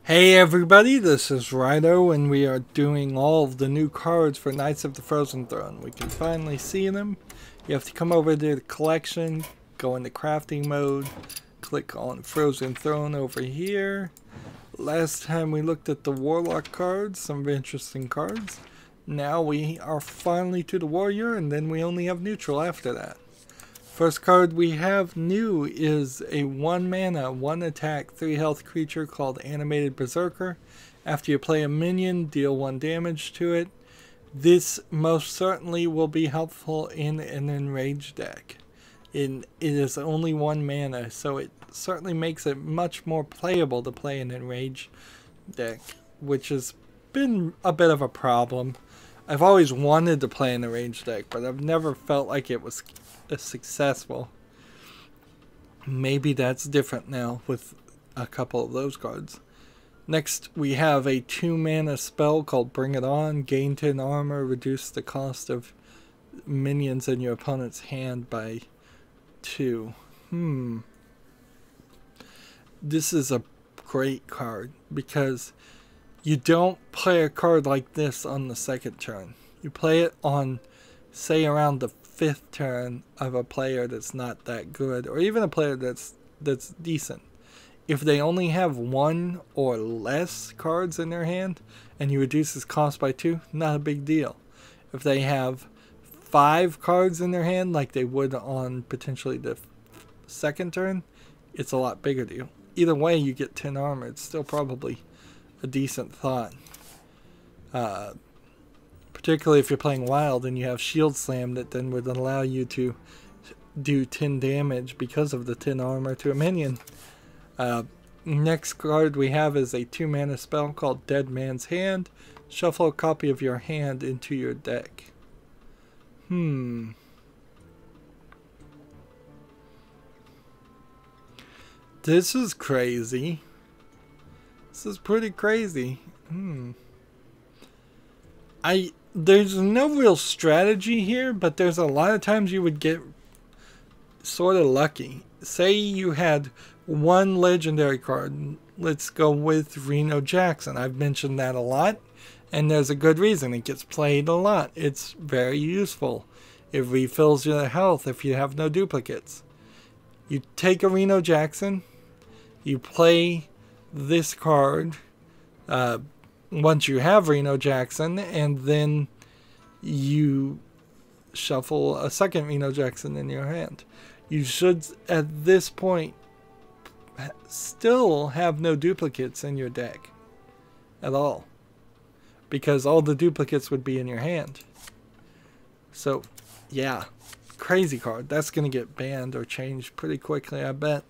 Hey everybody, this is Rydo, and we are doing all of the new cards for Knights of the Frozen Throne. We can finally see them. You have to come over to the collection, go into crafting mode, click on Frozen Throne over here. Last time we looked at the Warlock cards, some interesting cards. Now we are finally to the Warrior, and then we only have neutral after that. First card we have new is a 1 mana, 1 attack, 3 health creature called Animated Berserker. After you play a minion, deal 1 damage to it. This most certainly will be helpful in an enraged deck. It is only 1 mana, so it certainly makes it much more playable to play an enraged deck, which has been a bit of a problem. I've always wanted to play an enraged deck, but I've never felt like it was successful. Maybe that's different now with a couple of those cards. Next we have a 2 mana spell called Bring It On. Gain 10 armor, reduce the cost of minions in your opponent's hand by 2. This is a great card because you don't play a card like this on the second turn. You play it on, say, around the 5th turn of a player that's not that good, or even a player that's decent. If they only have 1 or less cards in their hand and you reduce his cost by 2, not a big deal. If they have 5 cards in their hand like they would on potentially the second turn, it's a lot bigger deal. Either way, you get 10 armor. It's still probably a decent thought. Particularly if you're playing wild and you have shield slam that then would allow you to do 10 damage because of the 10 armor to a minion. Next card we have is a 2 mana spell called Dead Man's Hand. Shuffle a copy of your hand into your deck. This is crazy. This is pretty crazy. There's no real strategy here, but there's a lot of times you would get sort of lucky. Say you had 1 legendary card. Let's go with Reno Jackson. I've mentioned that a lot, and there's a good reason. It gets played a lot. It's very useful. It refills your health if you have no duplicates. You take a Reno Jackson, you play this card, once you have Reno Jackson, and then you shuffle a second Reno Jackson in your hand. You should, at this point, still have no duplicates in your deck at all, because all the duplicates would be in your hand. So, yeah, crazy card. That's going to get banned or changed pretty quickly, I bet.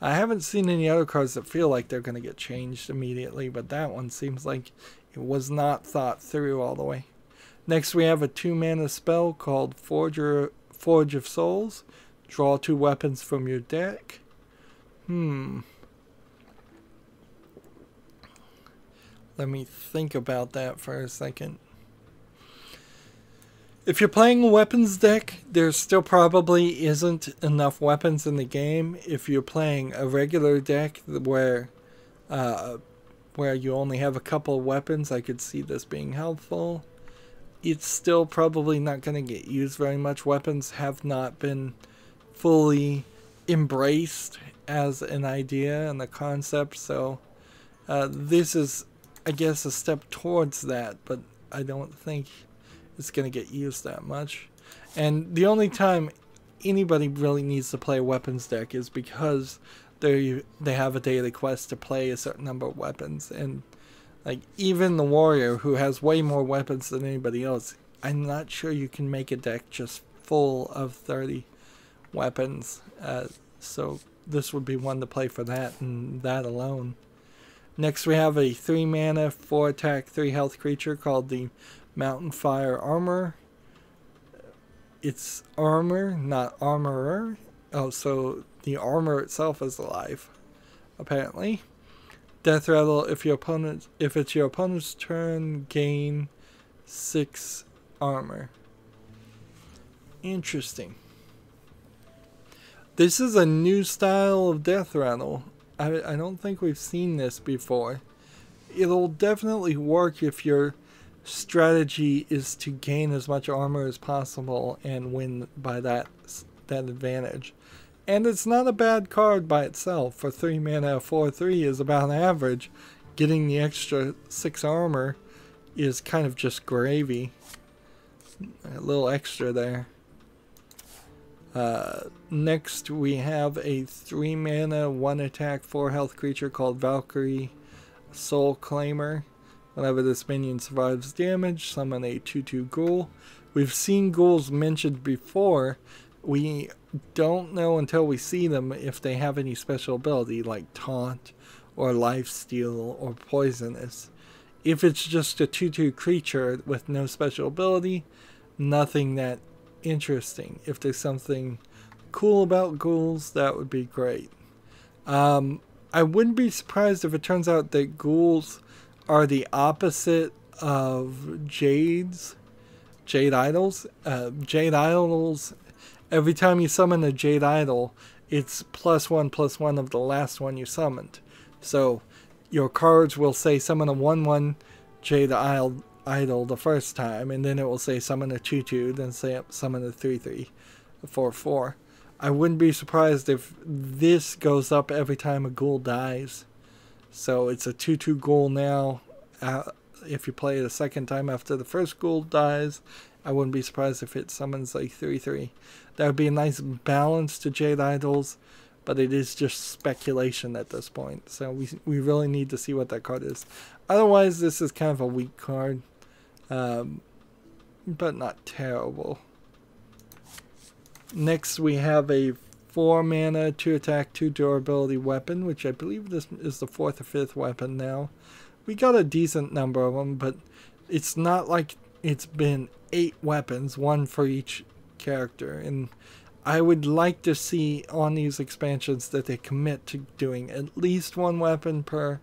I haven't seen any other cards that feel like they're going to get changed immediately, but that one seems like it was not thought through all the way. Next we have a 2 mana spell called Forge of Souls. Draw 2 weapons from your deck. Let me think about that for a second. If you're playing a weapons deck, there still probably isn't enough weapons in the game. If you're playing a regular deck where you only have a couple of weapons, I could see this being helpful. It's still probably not going to get used very much. Weapons have not been fully embraced as an idea and a concept, so this is, I guess, a step towards that, but I don't think it's going to get used that much. And the only time anybody really needs to play a weapons deck is because they have a daily quest to play a certain number of weapons. And like even the warrior, who has way more weapons than anybody else, I'm not sure you can make a deck just full of 30 weapons. So this would be one to play for that and that alone. Next we have a 3 mana, 4 attack, 3 health creature called the Mountain Fire Armor. It's armor, not armorer. Oh, so the armor itself is alive, apparently. Death rattle. If it's your opponent's turn, gain 6 armor. Interesting. This is a new style of death rattle. I don't think we've seen this before. It'll definitely work if your strategy is to gain as much armor as possible and win by that advantage. And it's not a bad card by itself. For 3 mana, 4/3 is about average. Getting the extra 6 armor is kind of just gravy. A little extra there. Next we have a 3 mana, 1 attack, 4 health creature called Valkyrie Soul Claimer. Whenever this minion survives damage, summon a 2/2 ghoul. We've seen ghouls mentioned before. We don't know until we see them if they have any special ability like Taunt or Lifesteal or Poisonous. If it's just a 2/2 creature with no special ability, nothing that interesting. If there's something cool about ghouls, that would be great. I wouldn't be surprised if it turns out that ghouls are the opposite of Jade Idols. Jade Idols, every time you summon a Jade Idol, it's +1/+1 of the last one you summoned. So your cards will say summon a 1/1 Jade Idol the first time, and then it will say summon a 2/2, then say summon a 3/3, 4/4. I wouldn't be surprised if this goes up every time a ghoul dies. So it's a 2/2 ghoul now. If you play it a second time after the first ghoul dies, I wouldn't be surprised if it summons like 3/3. That would be a nice balance to Jade Idols, but it is just speculation at this point. So we really need to see what that card is. Otherwise, this is kind of a weak card, but not terrible. Next, we have a 4 mana, 2 attack, 2 durability weapon, which I believe this is the 4th or 5th weapon now. We got a decent number of them, but it's not like it's been 8 weapons, 1 for each character. And I would like to see on these expansions that they commit to doing at least 1 weapon per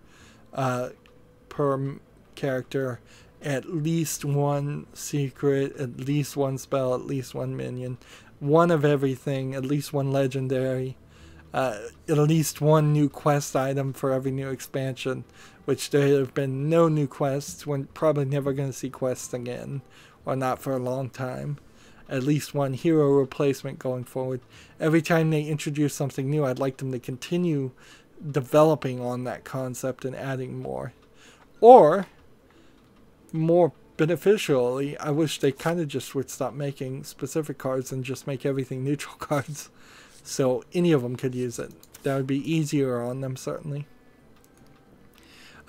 character, at least 1 secret, at least 1 spell, at least 1 minion. 1 of everything, at least 1 legendary, at least 1 new quest item for every new expansion, which there have been no new quests. We're probably never going to see quests again, or not for a long time. At least 1 hero replacement going forward. Every time they introduce something new, I'd like them to continue developing on that concept and adding more. Or, more beneficially, I wish they kind of just would stop making specific cards and just make everything neutral cards, so any of them could use it. That would be easier on them, certainly.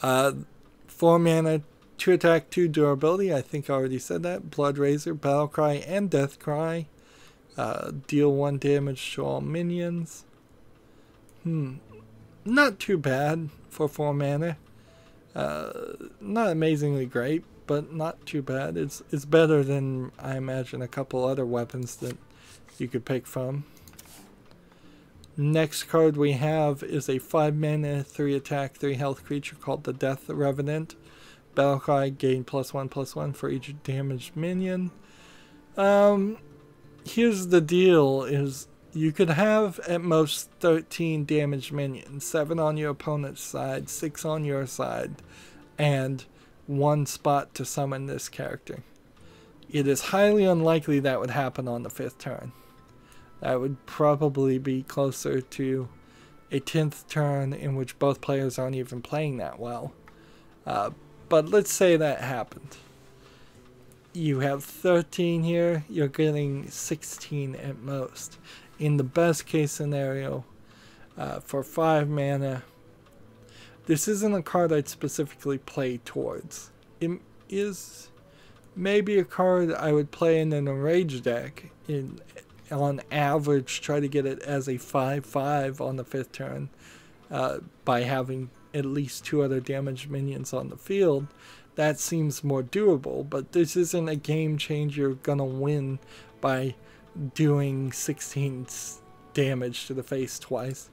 4 mana, 2 attack, 2 durability. I think I already said that. Blood Razor, Battle Cry, and Death Cry. Deal 1 damage to all minions. Not too bad for 4 mana. Not amazingly great, but not too bad. It's better than, I imagine, a couple other weapons that you could pick from. Next card we have is a 5 mana, 3 attack, 3 health creature called the Death Revenant. Battle Cry, gain +1/+1 for each damaged minion. Here's the deal, is you could have at most 13 damaged minions, 7 on your opponent's side, 6 on your side, and 1 spot to summon this character. It is highly unlikely that would happen on the 5th turn. That would probably be closer to a 10th turn in which both players aren't even playing that well. But let's say that happened. You have 13 here, you're getting 16 at most. In the best case scenario, for 5 mana, this isn't a card I'd specifically play towards. It is maybe a card I would play in an Enrage deck. On average, try to get it as a 5/5 on the 5th turn by having at least 2 other damaged minions on the field. That seems more doable, but this isn't a game changer you're gonna win by doing 16 damage to the face twice.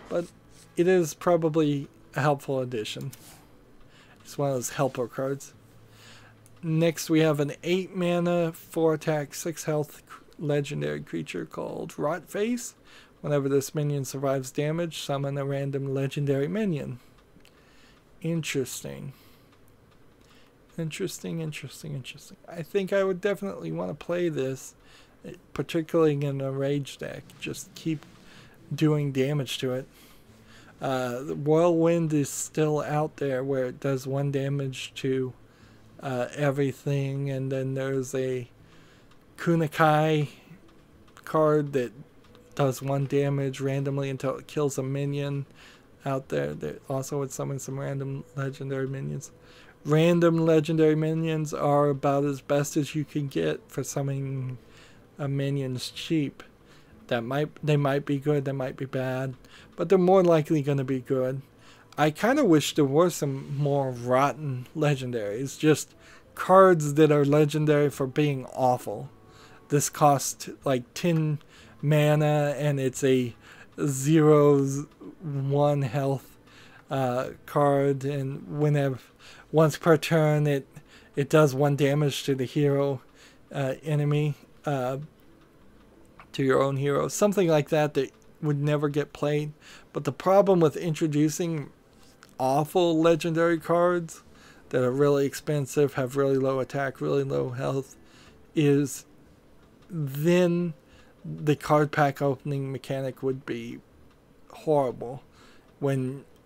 But it is probably a helpful addition. It's one of those helper cards. Next we have an 8 mana, 4 attack, 6 health legendary creature called Rotface. Whenever this minion survives damage, summon a random legendary minion. Interesting. Interesting. I think I would definitely want to play this, particularly in a rage deck. Just keep doing damage to it. The Whirlwind is still out there where it does 1 damage to everything, and then there's a Kunakai card that does 1 damage randomly until it kills a minion out there. That also would summon some random legendary minions. Random legendary minions are about as best as you can get for summoning minions cheap. They might be good, they might be bad, but they're more likely going to be good. I kind of wish there were some more rotten legendaries, just cards that are legendary for being awful. This costs like 10 mana and it's a 0/1 health card, and once per turn it does 1 damage to the hero enemy, to your own hero, something like that would never get played. But the problem with introducing awful legendary cards that are really expensive, have really low attack, really low health, is then the card pack opening mechanic would be horrible.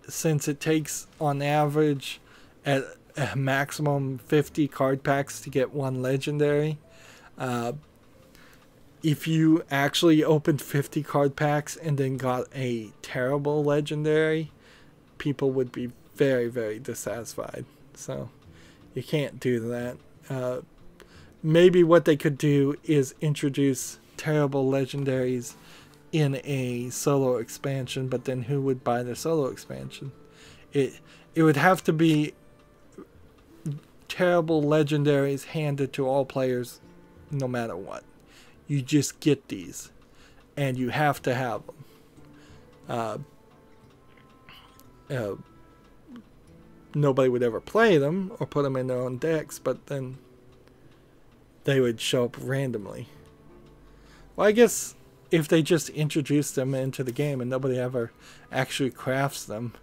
Since it takes on average at a maximum 50 card packs to get 1 legendary, if you actually opened 50 card packs and then got a terrible legendary, people would be very, very dissatisfied. So you can't do that. Maybe what they could do is introduce terrible legendaries in a solo expansion, but then who would buy the solo expansion? It would have to be terrible legendaries handed to all players no matter what. You just get these, and you have to have them. Nobody would ever play them or put them in their own decks, but then they would show up randomly. Well, I guess if they just introduce them into the game and nobody ever actually crafts them,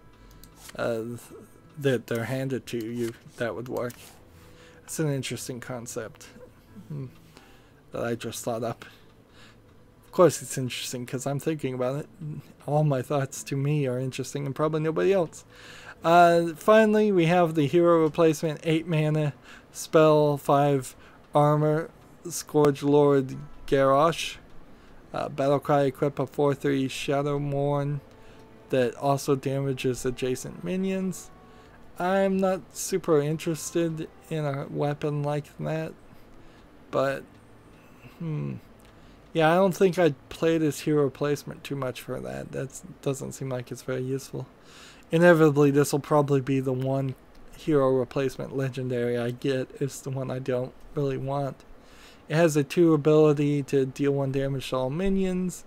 that they're handed to you, that would work. It's an interesting concept that I just thought up. Of course it's interesting because I'm thinking about it. All my thoughts to me are interesting and probably nobody else. Finally, we have the hero replacement, 8 mana, spell, 5 armor, Scourge Lord Garrosh. Battlecry, equip a 4/3 Shadowmourne that also damages adjacent minions. I'm not super interested in a weapon like that, but yeah, I don't think I'd play this hero replacement too much for that. That doesn't seem like it's very useful. Inevitably, this will probably be the one hero replacement legendary I get. It's the one I don't really want. It has a 2 ability to deal 1 damage to all minions,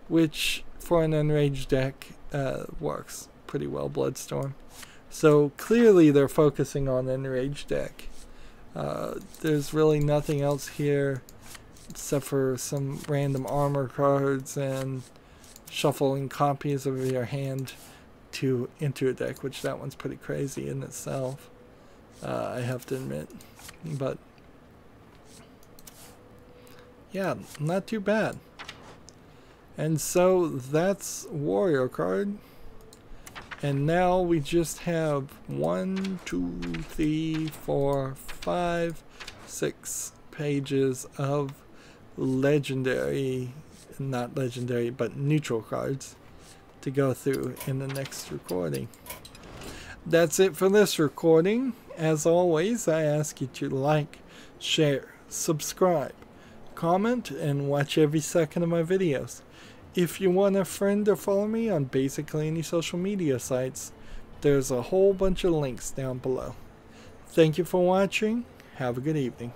which for an enraged deck works pretty well, Bloodstorm. So clearly they're focusing on enraged deck. There's really nothing else here except for some random armor cards and shuffling copies of your hand into a deck, which that one's pretty crazy in itself, I have to admit. But yeah, not too bad. And so that's Warrior card. And now we just have 1, 2, 3, 4, 5, 6 pages of legendary, not legendary, but neutral cards to go through in the next recording. That's it for this recording. As always, I ask you to like, share, subscribe, comment, and watch every second of my videos. If you want a friend or follow me on basically any social media sites, there's a whole bunch of links down below. Thank you for watching. Have a good evening.